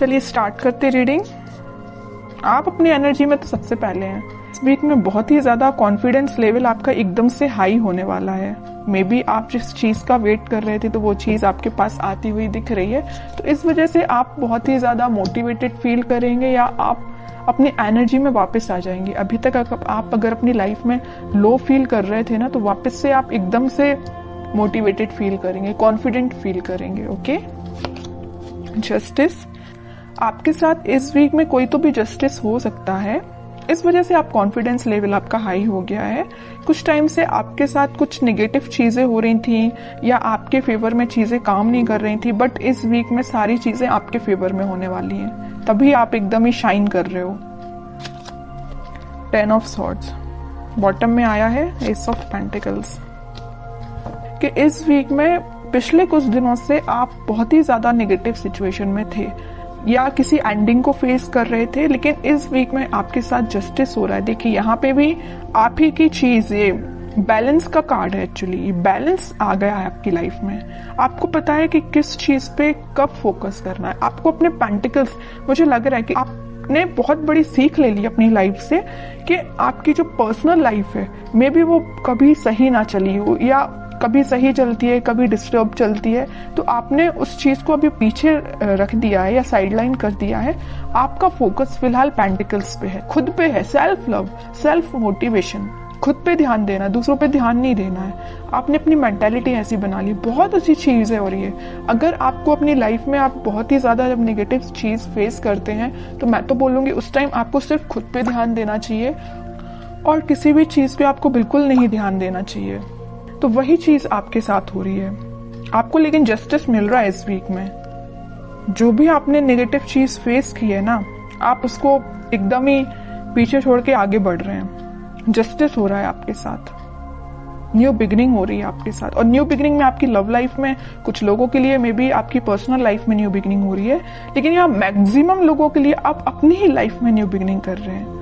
चलिए स्टार्ट करते रीडिंग। आप अपनी एनर्जी में तो सबसे पहले हैं। इस वीक में बहुत ही ज्यादा कॉन्फिडेंस लेवल आपका एकदम से हाई होने वाला है। मे बी आप जिस चीज का वेट कर रहे थे तो वो चीज आपके पास आती हुई दिख रही है, तो इस वजह से आप बहुत ही ज्यादा मोटिवेटेड फील करेंगे या आप अपनी एनर्जी में वापस आ जाएंगे। अभी तक आप अगर अपनी लाइफ में लो फील कर रहे थे ना, तो वापस से आप एकदम से मोटिवेटेड फील करेंगे, कॉन्फिडेंट फील करेंगे। ओके। जस्टिस, आपके साथ इस वीक में कोई तो भी जस्टिस हो सकता है, इस वजह से आप कॉन्फिडेंस लेवल आपका हाई हो गया है। कुछ टाइम से आपके साथ कुछ नेगेटिव चीजें हो रही थी या आपके फेवर में चीजें काम नहीं कर रही थी, बट इस वीक में सारी चीजें आपके फेवर में होने वाली हैं, तभी आप एकदम ही शाइन कर रहे हो। 10 ऑफ सॉर्ड्स बॉटम में आया है, एस ऑफ पेंटिकल्स। कि इस वीक में पिछले कुछ दिनों से आप बहुत ही ज्यादा नेगेटिव सिचुएशन में थे या किसी एंडिंग को फेस कर रहे थे, लेकिन इस वीक में आपके साथ जस्टिस हो रहा है। देखिए यहाँ पे भी आप ही की चीज, ये बैलेंस का कार्ड है। एक्चुअली बैलेंस आ गया है आपकी लाइफ में। आपको पता है कि किस चीज पे कब फोकस करना है। आपको अपने पेंटिकल्स, मुझे लग रहा है कि आपने बहुत बड़ी सीख ले ली अपनी लाइफ से कि आपकी जो पर्सनल लाइफ है मे बी वो कभी सही ना चली हो या कभी सही चलती है, कभी डिस्टर्ब चलती है, तो आपने उस चीज को अभी पीछे रख दिया है या साइडलाइन कर दिया है। आपका फोकस फिलहाल पेंटिकल्स पे है, खुद पे है, सेल्फ लव, सेल्फ मोटिवेशन, खुद पे ध्यान देना, दूसरों पे ध्यान नहीं देना है। आपने अपनी मेंटालिटी ऐसी बना ली, बहुत अच्छी चीज है। और ये अगर आपको अपनी लाइफ में आप बहुत ही ज्यादा जब नेगेटिव चीज फेस करते हैं, तो मैं तो बोलूंगी उस टाइम आपको सिर्फ खुद पे ध्यान देना चाहिए और किसी भी चीज पे आपको बिल्कुल नहीं ध्यान देना चाहिए। तो वही चीज आपके साथ हो रही है आपको, लेकिन जस्टिस मिल रहा है इस वीक में। जो भी आपने नेगेटिव चीज फेस की है ना, आप उसको एकदम ही पीछे छोड़ के आगे बढ़ रहे हैं। जस्टिस हो रहा है आपके साथ, न्यू बिगिनिंग हो रही है आपके साथ। और न्यू बिगिनिंग में आपकी लव लाइफ में कुछ लोगों के लिए मे बी आपकी पर्सनल लाइफ में न्यू बिगिनिंग हो रही है, लेकिन यहाँ मैक्सिमम लोगों के लिए आप अपनी ही लाइफ में न्यू बिगिनिंग कर रहे हैं,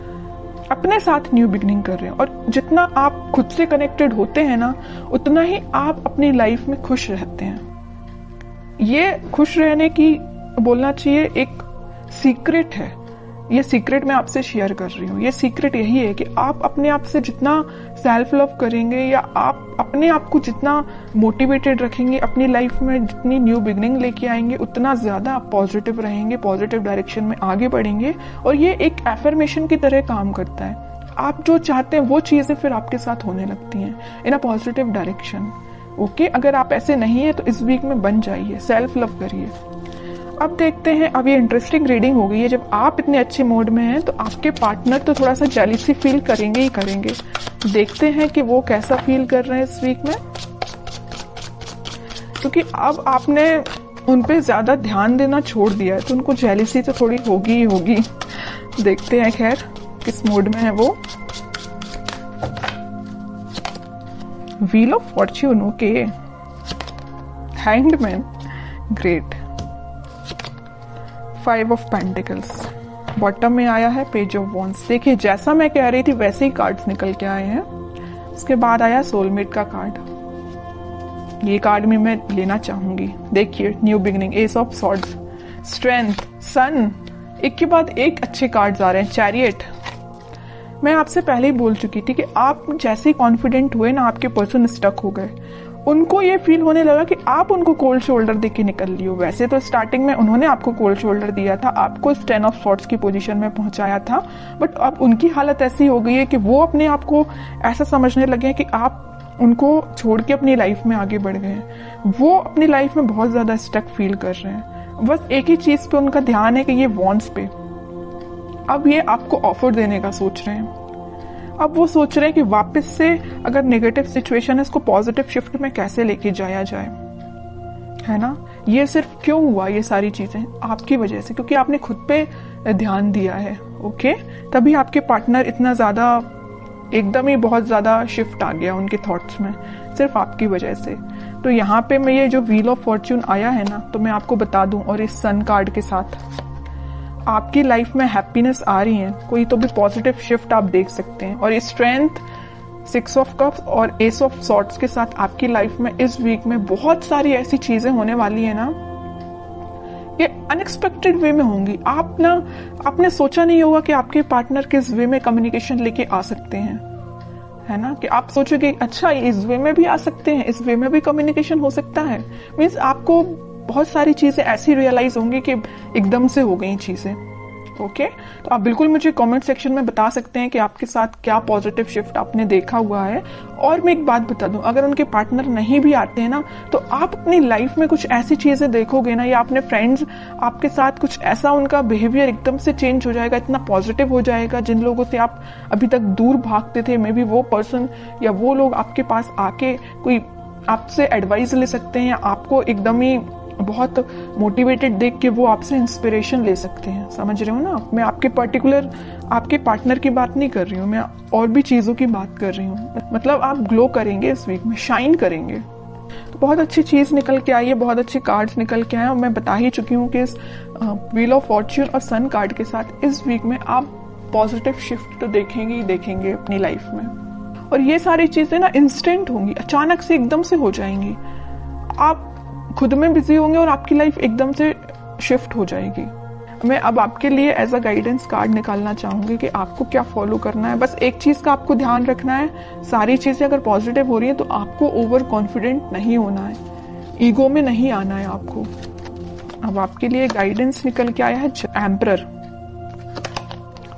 अपने साथ न्यू बिगिनिंग कर रहे हैं। और जितना आप खुद से कनेक्टेड होते हैं ना, उतना ही आप अपनी लाइफ में खुश रहते हैं। ये खुश रहने की बोलना चाहिए एक सीक्रेट है। ये सीक्रेट मैं आपसे शेयर कर रही हूँ। ये सीक्रेट यही है कि आप अपने आप से जितना सेल्फ लव करेंगे या आप अपने आप को जितना मोटिवेटेड रखेंगे, अपनी लाइफ में जितनी न्यू बिगिनिंग लेके आएंगे, उतना ज्यादा आप पॉजिटिव रहेंगे, पॉजिटिव डायरेक्शन में आगे बढ़ेंगे। और ये एक एफर्मेशन की तरह काम करता है। आप जो चाहते हैं वो चीजें फिर आपके साथ होने लगती हैं इन अ पॉजिटिव डायरेक्शन। ओके, अगर आप ऐसे नहीं है तो इस वीक में बन जाइए, सेल्फ लव करिए। अब देखते हैं, अब ये इंटरेस्टिंग रीडिंग हो गई है। जब आप इतने अच्छे मूड में हैं तो आपके पार्टनर तो थोड़ा सा जेलसी फील करेंगे ही करेंगे। देखते हैं कि वो कैसा फील कर रहे हैं इस वीक में, क्योंकि अब आपने उन पे ज्यादा ध्यान देना छोड़ दिया है तो उनको जेलसी तो थोड़ी होगी ही होगी। देखते हैं खैर किस मूड में है वो। Wheel of Fortune, okay. Hanged man, great. 5 of pentacles bottom में आया है, पेज ऑफ वॉन्ड्स। देखिए जैसा मैं कह रही थी वैसे ही कार्ड्स निकल के आए हैं। उसके बाद आया सोलमेट का कार्ड। ये कार्ड भी मैं लेना चाहूंगी। देखिए new beginning, ace of swords, strength, sun, एक के बाद एक अच्छे कार्ड्स आ रहे हैं। चैरियट, मैं आपसे पहले ही बोल चुकी थी कि आप जैसे ही कॉन्फिडेंट हुए ना, आपके पर्सन स्टक हो गए। उनको ये फील होने लगा कि आप उनको कोल्ड शोल्डर देके निकल लियो। वैसे तो स्टार्टिंग में उन्होंने आपको कोल्ड शोल्डर दिया था, आपको 10 ऑफ सॉर्ड्स की पोजीशन में पहुंचाया था, बट अब उनकी हालत ऐसी हो गई है कि वो अपने आप को ऐसा समझने लगे हैं कि आप उनको छोड़ के अपनी लाइफ में आगे बढ़ गए हैं। वो अपनी लाइफ में बहुत ज्यादा स्टक फील कर रहे हैं। बस एक ही चीज पे उनका ध्यान है कि ये वॉन्ट्स पे। अब ये आपको ऑफर देने का सोच रहे हैं। अब वो सोच रहे हैं कि वापस से अगर नेगेटिव सिचुएशन है, इसको पॉजिटिव शिफ्ट में कैसे लेके जाया जाए, है ना। ये सिर्फ क्यों हुआ, ये सारी चीजें आपकी वजह से, क्योंकि आपने खुद पे ध्यान दिया है। ओके, तभी आपके पार्टनर इतना ज्यादा एकदम ही बहुत ज्यादा शिफ्ट आ गया उनके थॉट्स में, सिर्फ आपकी वजह से। तो यहाँ पे मैं ये जो व्हील ऑफ फॉर्च्यून आया है ना, तो मैं आपको बता दूं, और इस सन कार्ड के साथ आपकी लाइफ में हैप्पीनेस आ रही है, कोई तो भी पॉजिटिव शिफ्ट आप देख सकते हैं। और स्ट्रेंथ, 6 ऑफ कप्स और एस ऑफ सॉर्ड्स के साथ आपकी लाइफ में इस वीक में बहुत सारी ऐसी चीजें होने वाली है ना, ये अनएक्सपेक्टेड वे में होंगी। आपने सोचा नहीं होगा कि आपके पार्टनर किस वे में कम्युनिकेशन लेके आ सकते हैं, है ना, कि आप सोचोगे अच्छा इस वे में भी आ सकते हैं, इस वे में भी कम्युनिकेशन हो सकता है। मीन्स आपको बहुत सारी चीजें ऐसी रियलाइज होंगी कि एकदम से हो गई चीजें। ओके, तो आप बिल्कुल मुझे कमेंट सेक्शन में बता सकते हैं कि आपके साथ क्या पॉजिटिव शिफ्ट आपने देखा हुआ है। और मैं एक बात बता दूं, अगर उनके पार्टनर नहीं भी आते हैं ना, तो आप अपनी लाइफ में कुछ ऐसी चीजें देखोगे ना, या अपने फ्रेंड्स आपके साथ कुछ ऐसा उनका बिहेवियर एकदम से चेंज हो जाएगा, इतना पॉजिटिव हो जाएगा, जिन लोगों से आप अभी तक दूर भागते थे, मे बी वो पर्सन या वो लोग आपके पास आके कोई आपसे एडवाइस ले सकते हैं, या आपको एकदम ही बहुत मोटिवेटेड देख के वो आपसे इंस्पिरेशन ले सकते हैं। समझ रहे हो ना? मैं आपके पर्टिकुलर आपके पार्टनर की बात नहीं कर रही हूँ, मैं और भी चीजों की बात कर रही हूँ। मतलब आप ग्लो करेंगे इस वीक में, शाइन करेंगे। तो बहुत अच्छी चीज निकल के आई है, बहुत अच्छे कार्ड्स निकल के आए, और मैं बता ही चुकी हूँ कि इस व्हील ऑफ फॉर्च्यून और सन कार्ड के साथ इस वीक में आप पॉजिटिव शिफ्ट तो देखेंगे ही देखेंगे अपनी लाइफ में। और ये सारी चीजें ना इंस्टेंट होंगी, अचानक से एकदम से हो जाएंगी। आप खुद में बिजी होंगे और आपकी लाइफ एकदम से शिफ्ट हो जाएगी। मैं अब आपके लिए एज अ गाइडेंस कार्ड निकालना चाहूंगी कि आपको क्या फॉलो करना है। बस एक चीज का आपको ध्यान रखना है, सारी चीजें अगर पॉजिटिव हो रही है तो आपको ओवर कॉन्फिडेंट नहीं होना है, ईगो में नहीं आना है आपको। अब आपके लिए गाइडेंस निकल के आया है emperor,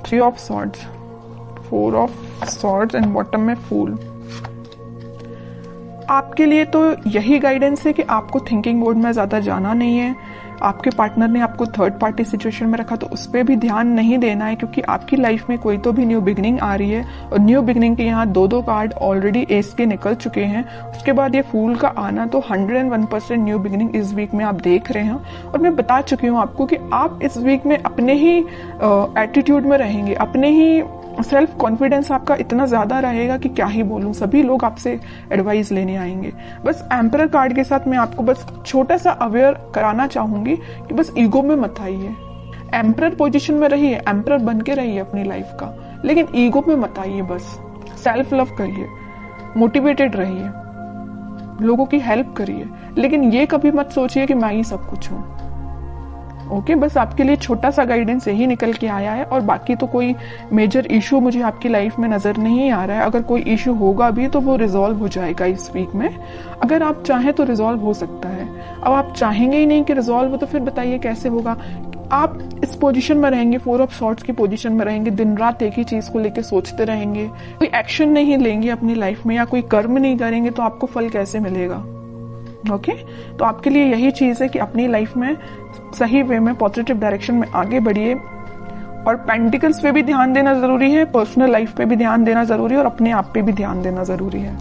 3 of swords, 4 of swords and bottom में फूल। आपके लिए तो यही गाइडेंस है कि आपको थिंकिंग मोड में ज्यादा जाना नहीं है। आपके पार्टनर ने आपको थर्ड पार्टी सिचुएशन में रखा तो उस पर भी ध्यान नहीं देना है, क्योंकि आपकी लाइफ में कोई तो भी न्यू बिगनिंग आ रही है। और न्यू बिगनिंग के यहाँ 2 कार्ड ऑलरेडी एस के निकल चुके हैं, उसके बाद ये फूल का आना, तो 101% न्यू बिगनिंग इस वीक में आप देख रहे हैं। और मैं बता चुकी हूँ आपको कि आप इस वीक में अपने ही एटीट्यूड में रहेंगे, अपने ही सेल्फ कॉन्फिडेंस आपका इतना ज्यादा रहेगा कि क्या ही बोलूं, सभी लोग आपसे एडवाइस लेने आएंगे। बस एम्परर कार्ड के साथ मैं आपको बस छोटा सा अवेयर कराना चाहूंगी कि बस ईगो में मत आइए। एम्परर पोजीशन में रहिए, एम्परर बन के रहिए अपनी लाइफ का, लेकिन ईगो में मत आइए। बस सेल्फ लव करिए, मोटिवेटेड रहिए, लोगों की हेल्प करिए, लेकिन ये कभी मत सोचिए कि मैं ही सब कुछ हूं। ओके, बस आपके लिए छोटा सा गाइडेंस यही निकल के आया है। और बाकी तो कोई मेजर इशू मुझे आपकी लाइफ में नजर नहीं आ रहा है। अगर कोई इशू होगा भी तो वो रिजॉल्व हो जाएगा इस वीक में, अगर आप चाहें तो रिजॉल्व हो सकता है। अब आप चाहेंगे ही नहीं कि रिजॉल्व हो, तो फिर बताइए कैसे होगा। आप इस पोजीशन में रहेंगे, 4 ऑफ सॉर्ड्स की पोजीशन में रहेंगे, दिन रात एक ही चीज को लेकर सोचते रहेंगे, कोई एक्शन नहीं लेंगे अपनी लाइफ में या कोई कर्म नहीं करेंगे, तो आपको फल कैसे मिलेगा? ओके, तो आपके लिए यही चीज है कि अपनी लाइफ में सही वे में पॉजिटिव डायरेक्शन में आगे बढ़िए। और पेंटिकल्स पे भी ध्यान देना जरूरी है, पर्सनल लाइफ पे भी ध्यान देना जरूरी है, और अपने आप पे भी ध्यान देना जरूरी है।